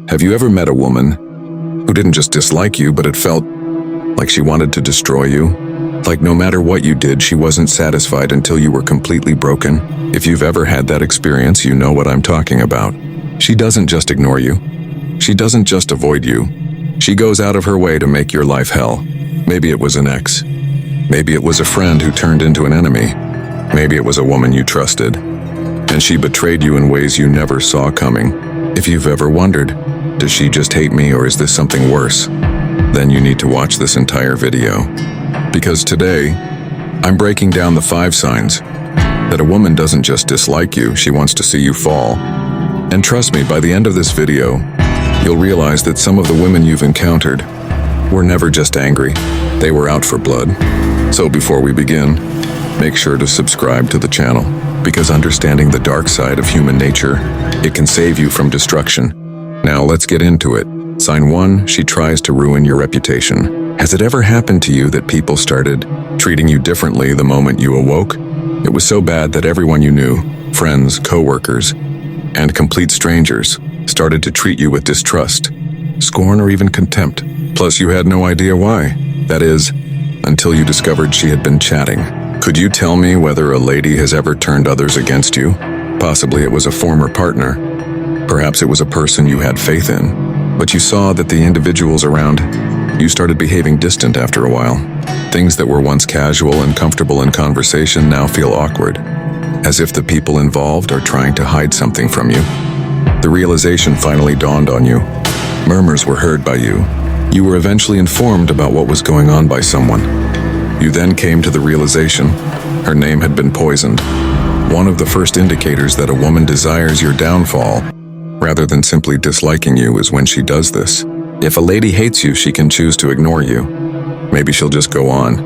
Have you ever met a woman who didn't just dislike you, but it felt like she wanted to destroy you? Like no matter what you did, she wasn't satisfied until you were completely broken? If you've ever had that experience, you know what I'm talking about. She doesn't just ignore you. She doesn't just avoid you. She goes out of her way to make your life hell. Maybe it was an ex. Maybe it was a friend who turned into an enemy. Maybe it was a woman you trusted, and she betrayed you in ways you never saw coming. If you've ever wondered, does she just hate me or is this something worse? Then you need to watch this entire video. Because today, I'm breaking down the 5 signs that a woman doesn't just dislike you, she wants to see you fall. And trust me, by the end of this video, you'll realize that some of the women you've encountered were never just angry, they were out for blood. So before we begin, make sure to subscribe to the channel, because understanding the dark side of human nature, it can save you from destruction. Now let's get into it. Sign 1, she tries to ruin your reputation. Has it ever happened to you that people started treating you differently the moment you awoke? It was so bad that everyone you knew, friends, co-workers, and complete strangers, started to treat you with distrust, scorn, or even contempt. Plus, you had no idea why. That is, until you discovered she had been chatting. Could you tell me whether a lady has ever turned others against you? Possibly it was a former partner. Perhaps it was a person you had faith in, but you saw that the individuals around you started behaving distant after a while. Things that were once casual and comfortable in conversation now feel awkward, as if the people involved are trying to hide something from you. The realization finally dawned on you. Murmurs were heard by you. You were eventually informed about what was going on by someone. You then came to the realization her name had been poisoned. One of the first indicators that a woman desires your downfall, rather than simply disliking you, is when she does this. If a lady hates you, she can choose to ignore you. Maybe she'll just go on.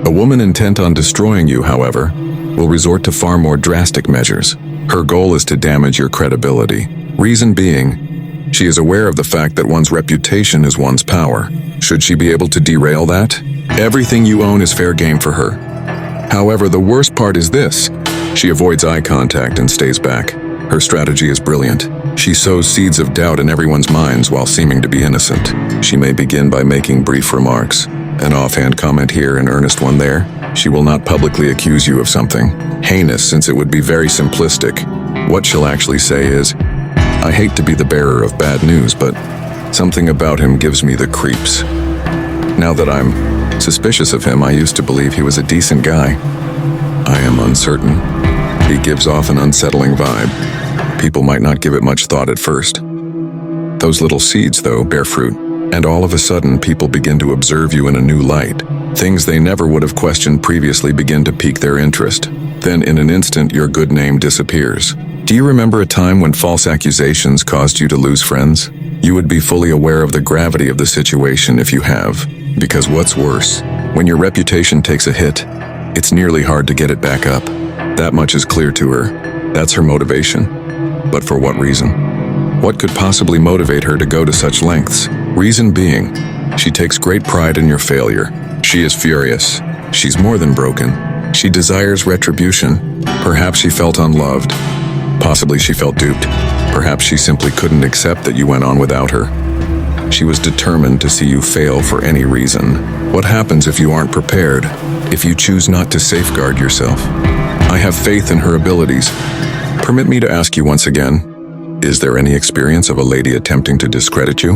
A woman intent on destroying you, however, will resort to far more drastic measures. Her goal is to damage your credibility. Reason being, she is aware of the fact that one's reputation is one's power. Should she be able to derail that? Everything you own is fair game for her. However, the worst part is this. She avoids eye contact and stays back. Her strategy is brilliant. She sows seeds of doubt in everyone's minds while seeming to be innocent. She may begin by making brief remarks, an offhand comment here, an earnest one there. She will not publicly accuse you of something heinous, since it would be very simplistic. What she'll actually say is, "I hate to be the bearer of bad news, but something about him gives me the creeps. Now that I'm suspicious of him, I used to believe he was a decent guy. I am uncertain. He gives off an unsettling vibe." People might not give it much thought at first. Those little seeds, though, bear fruit, and all of a sudden people begin to observe you in a new light. Things they never would have questioned previously begin to pique their interest. Then in an instant, your good name disappears. Do you remember a time when false accusations caused you to lose friends? You would be fully aware of the gravity of the situation if you have. Because what's worse, when your reputation takes a hit, it's nearly hard to get it back up. That much is clear to her. That's her motivation. But for what reason? What could possibly motivate her to go to such lengths? Reason being, she takes great pride in your failure. She is furious. She's more than broken. She desires retribution. Perhaps she felt unloved. Possibly she felt duped. Perhaps she simply couldn't accept that you went on without her. She was determined to see you fail for any reason. What happens if you aren't prepared? If you choose not to safeguard yourself? I have faith in her abilities. Permit me to ask you once again, is there any experience of a lady attempting to discredit you?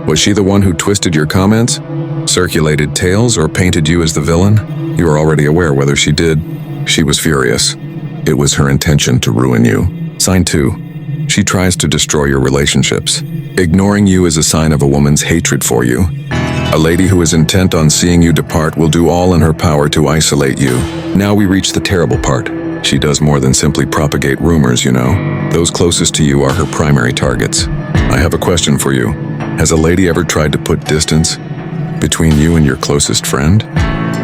Was she the one who twisted your comments, circulated tales, or painted you as the villain? You are already aware whether she did. She was furious. It was her intention to ruin you. Sign 2. She tries to destroy your relationships. Ignoring you is a sign of a woman's hatred for you. A lady who is intent on seeing you depart will do all in her power to isolate you. Now we reach the terrible part. She does more than simply propagate rumors, you know. Those closest to you are her primary targets. I have a question for you. Has a lady ever tried to put distance between you and your closest friend?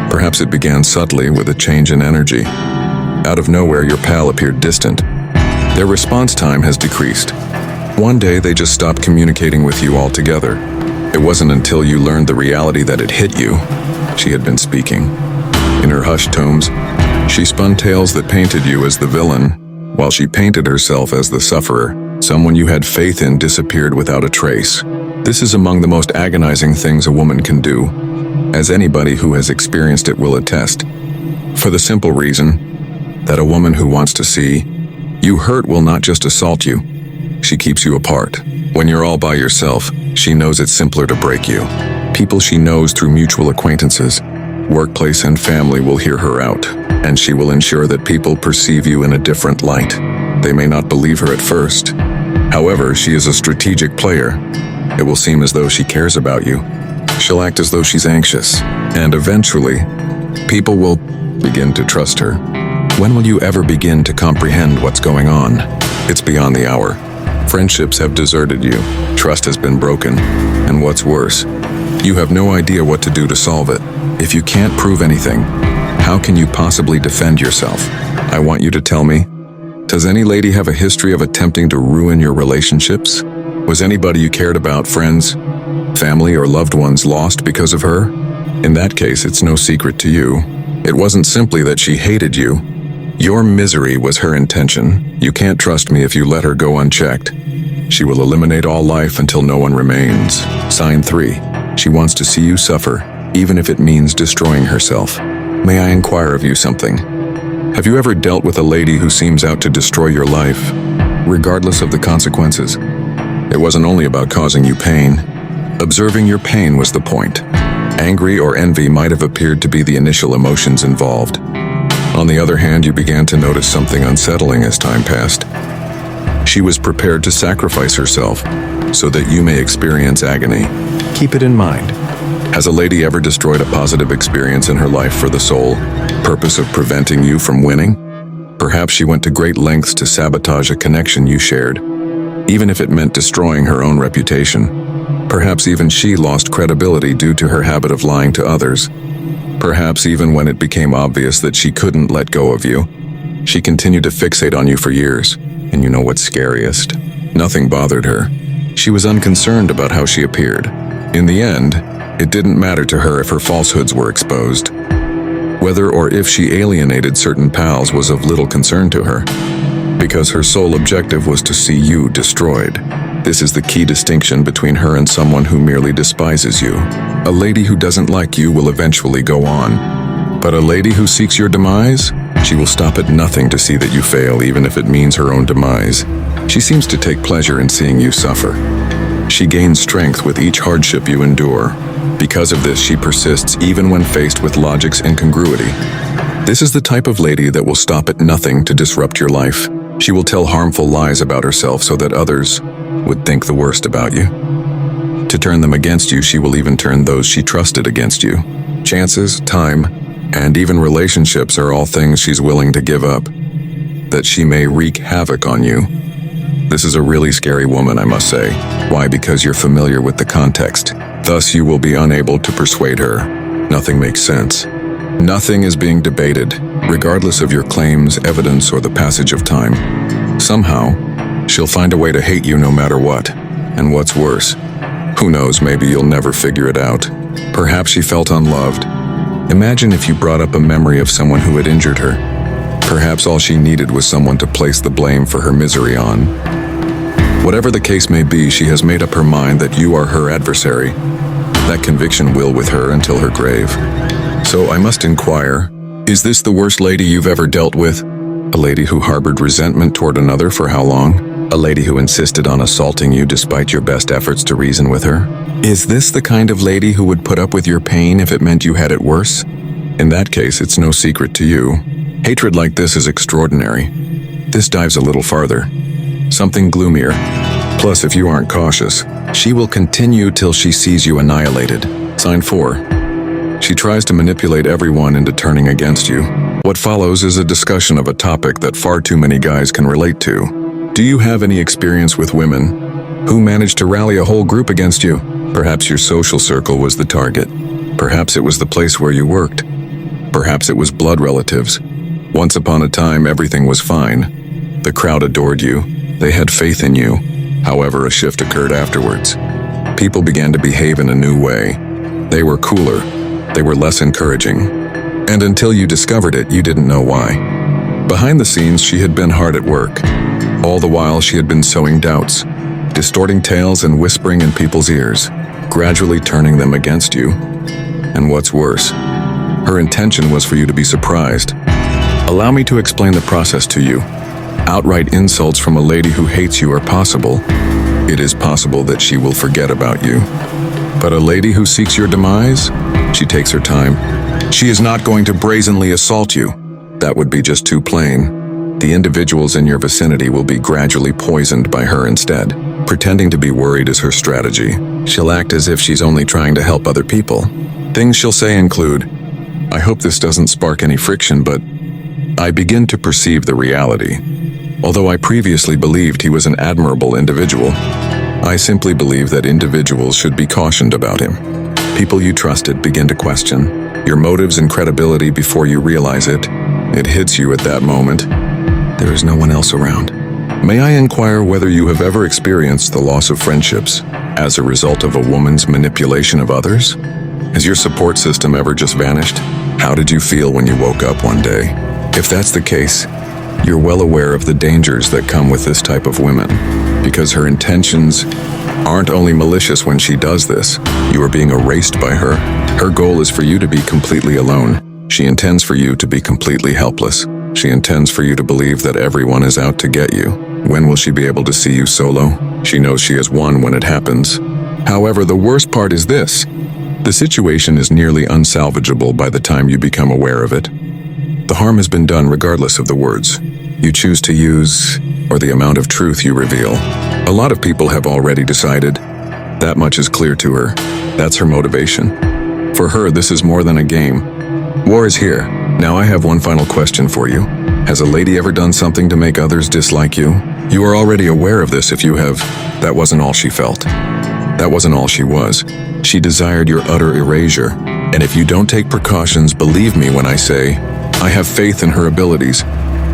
Perhaps it began subtly with a change in energy. Out of nowhere, your pal appeared distant. Their response time has decreased. One day, they just stopped communicating with you altogether. It wasn't until you learned the reality that it hit you. She had been speaking. In her hushed tones, she spun tales that painted you as the villain, while she painted herself as the sufferer. Someone you had faith in disappeared without a trace. This is among the most agonizing things a woman can do, as anybody who has experienced it will attest. For the simple reason that a woman who wants to see you hurt will not just assault you, she keeps you apart. When you're all by yourself, she knows it's simpler to break you. People she knows through mutual acquaintances, workplace and family will hear her out, and she will ensure that people perceive you in a different light. They may not believe her at first. However, she is a strategic player. It will seem as though she cares about you. She'll act as though she's anxious, and eventually, people will begin to trust her. When will you ever begin to comprehend what's going on? It's beyond the hour. Friendships have deserted you, trust has been broken, and what's worse, you have no idea what to do to solve it. If you can't prove anything, how can you possibly defend yourself? I want you to tell me, does any lady have a history of attempting to ruin your relationships? Was anybody you cared about, friends, family, or loved ones lost because of her? In that case, it's no secret to you. It wasn't simply that she hated you. Your misery was her intention. You can't trust me if you let her go unchecked. She will eliminate all life until no one remains. Sign 3. She wants to see you suffer, even if it means destroying herself. May I inquire of you something? Have you ever dealt with a lady who seems out to destroy your life, regardless of the consequences? It wasn't only about causing you pain. Observing your pain was the point. Angry or envy might have appeared to be the initial emotions involved. On the other hand, you began to notice something unsettling as time passed. She was prepared to sacrifice herself so that you may experience agony. Keep it in mind. Has a lady ever destroyed a positive experience in her life for the sole purpose of preventing you from winning? Perhaps she went to great lengths to sabotage a connection you shared, even if it meant destroying her own reputation. Perhaps even she lost credibility due to her habit of lying to others. Perhaps even when it became obvious that she couldn't let go of you, she continued to fixate on you for years. And you know what's scariest? Nothing bothered her. She was unconcerned about how she appeared. In the end, it didn't matter to her if her falsehoods were exposed. Whether or if she alienated certain pals was of little concern to her, because her sole objective was to see you destroyed. This is the key distinction between her and someone who merely despises you. A lady who doesn't like you will eventually go on. But a lady who seeks your demise? She will stop at nothing to see that you fail, even if it means her own demise. She seems to take pleasure in seeing you suffer. She gains strength with each hardship you endure. Because of this, she persists even when faced with logic's incongruity. This is the type of lady that will stop at nothing to disrupt your life. She will tell harmful lies about herself so that others would think the worst about you. To turn them against you, she will even turn those she trusted against you. Chances, time, and even relationships are all things she's willing to give up, that she may wreak havoc on you. This is a really scary woman, I must say. Why? Because you're familiar with the context. Thus, you will be unable to persuade her. Nothing makes sense. Nothing is being debated, regardless of your claims, evidence, or the passage of time. Somehow, she'll find a way to hate you no matter what. And what's worse, who knows, maybe you'll never figure it out. Perhaps she felt unloved. Imagine if you brought up a memory of someone who had injured her. Perhaps all she needed was someone to place the blame for her misery on. Whatever the case may be, she has made up her mind that you are her adversary. That conviction will with her until her grave. So I must inquire, is this the worst lady you've ever dealt with? A lady who harbored resentment toward another for how long? A lady who insisted on assaulting you despite your best efforts to reason with her? Is this the kind of lady who would put up with your pain if it meant you had it worse? In that case, it's no secret to you. Hatred like this is extraordinary. This dives a little farther. Something gloomier. Plus, if you aren't cautious, she will continue till she sees you annihilated. Sign 4. She tries to manipulate everyone into turning against you. What follows is a discussion of a topic that far too many guys can relate to. Do you have any experience with women who managed to rally a whole group against you? Perhaps your social circle was the target. Perhaps it was the place where you worked. Perhaps it was blood relatives. Once upon a time, everything was fine. The crowd adored you. They had faith in you. However, a shift occurred afterwards. People began to behave in a new way. They were cooler. They were less encouraging. And until you discovered it, you didn't know why. Behind the scenes, she had been hard at work. All the while she had been sowing doubts, distorting tales and whispering in people's ears, gradually turning them against you. And what's worse, her intention was for you to be surprised. Allow me to explain the process to you. Outright insults from a lady who hates you are possible. It is possible that she will forget about you. But a lady who seeks your demise? She takes her time. She is not going to brazenly assault you. That would be just too plain. The individuals in your vicinity will be gradually poisoned by her instead. Pretending to be worried is her strategy. She'll act as if she's only trying to help other people. Things she'll say include, "I hope this doesn't spark any friction, but I begin to perceive the reality. Although I previously believed he was an admirable individual, I simply believe that individuals should be cautioned about him." People you trusted begin to question your motives and credibility before you realize it. It hits you at that moment. There is no one else around. May I inquire whether you have ever experienced the loss of friendships as a result of a woman's manipulation of others? Has your support system ever just vanished? How did you feel when you woke up one day? If that's the case, you're well aware of the dangers that come with this type of women, because her intentions aren't only malicious when she does this. You are being erased by her. Her goal is for you to be completely alone. She intends for you to be completely helpless. She intends for you to believe that everyone is out to get you. When will she be able to see you solo? She knows she has won when it happens. However, the worst part is this. The situation is nearly unsalvageable by the time you become aware of it. The harm has been done regardless of the words you choose to use or the amount of truth you reveal. A lot of people have already decided. That much is clear to her. That's her motivation. For her, this is more than a game. War is here. Now I have one final question for you. Has a lady ever done something to make others dislike you? You are already aware of this if you have. That wasn't all she felt. That wasn't all she was. She desired your utter erasure. And if you don't take precautions, believe me when I say, I have faith in her abilities.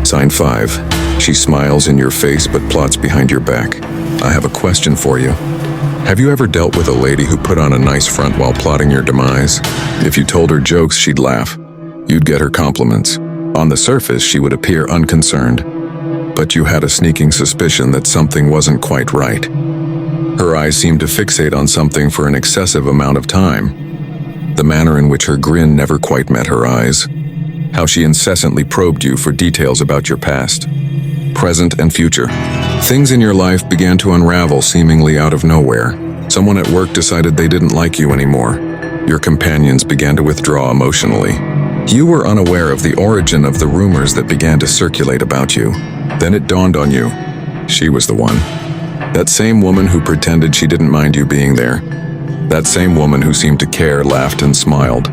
Sign 5. She smiles in your face but plots behind your back. I have a question for you. Have you ever dealt with a lady who put on a nice front while plotting your demise? If you told her jokes, she'd laugh. You'd get her compliments. On the surface, she would appear unconcerned. But you had a sneaking suspicion that something wasn't quite right. Her eyes seemed to fixate on something for an excessive amount of time. The manner in which her grin never quite met her eyes. How she incessantly probed you for details about your past, present, and future. Things in your life began to unravel seemingly out of nowhere. Someone at work decided they didn't like you anymore. Your companions began to withdraw emotionally. You were unaware of the origin of the rumors that began to circulate about you. Then it dawned on you. She was the one. That same woman who pretended she didn't mind you being there. That same woman who seemed to care, laughed, and smiled.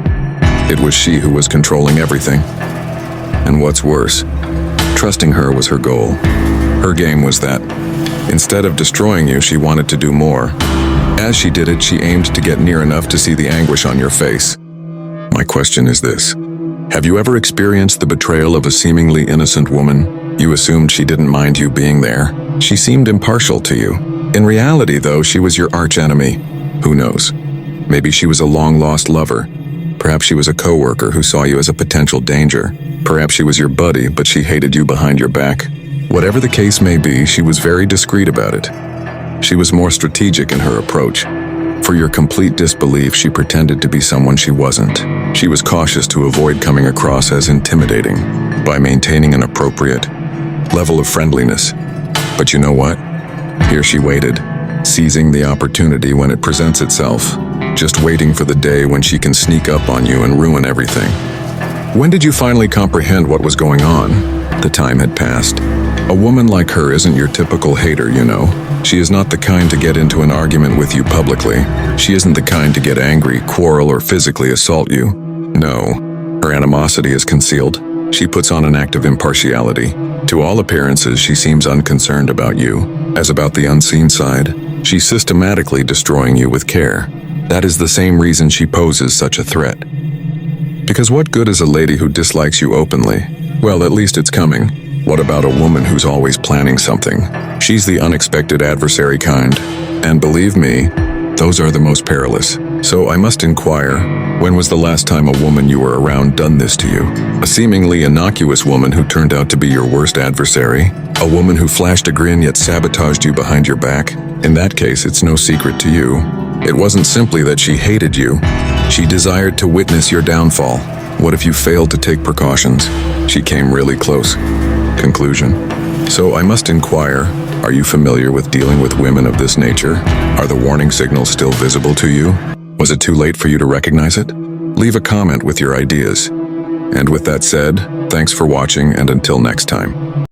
It was she who was controlling everything. And what's worse, trusting her was her goal. Her game was that, instead of destroying you, she wanted to do more. As she did it, she aimed to get near enough to see the anguish on your face. My question is this. Have you ever experienced the betrayal of a seemingly innocent woman? You assumed she didn't mind you being there. She seemed impartial to you. In reality, though, she was your archenemy. Who knows? Maybe she was a long-lost lover. Perhaps she was a coworker who saw you as a potential danger. Perhaps she was your buddy, but she hated you behind your back. Whatever the case may be, she was very discreet about it. She was more strategic in her approach. For your complete disbelief, she pretended to be someone she wasn't. She was cautious to avoid coming across as intimidating by maintaining an appropriate level of friendliness. But you know what? Here she waited, seizing the opportunity when it presents itself, just waiting for the day when she can sneak up on you and ruin everything. When did you finally comprehend what was going on? The time had passed. A woman like her isn't your typical hater, you know. She is not the kind to get into an argument with you publicly. She isn't the kind to get angry, quarrel, or physically assault you. No, her animosity is concealed. She puts on an act of impartiality. To all appearances, she seems unconcerned about you. As about the unseen side, she's systematically destroying you with care. That is the same reason she poses such a threat. Because what good is a lady who dislikes you openly? Well, at least it's coming. What about a woman who's always planning something? She's the unexpected adversary kind. And believe me, those are the most perilous. So I must inquire, when was the last time a woman you were around done this to you? A seemingly innocuous woman who turned out to be your worst adversary? A woman who flashed a grin yet sabotaged you behind your back? In that case, it's no secret to you. It wasn't simply that she hated you. She desired to witness your downfall. What if you failed to take precautions? She came really close. Conclusion. So I must inquire, are you familiar with dealing with women of this nature? Are the warning signals still visible to you? Was it too late for you to recognize it? Leave a comment with your ideas. And with that said, thanks for watching, and until next time.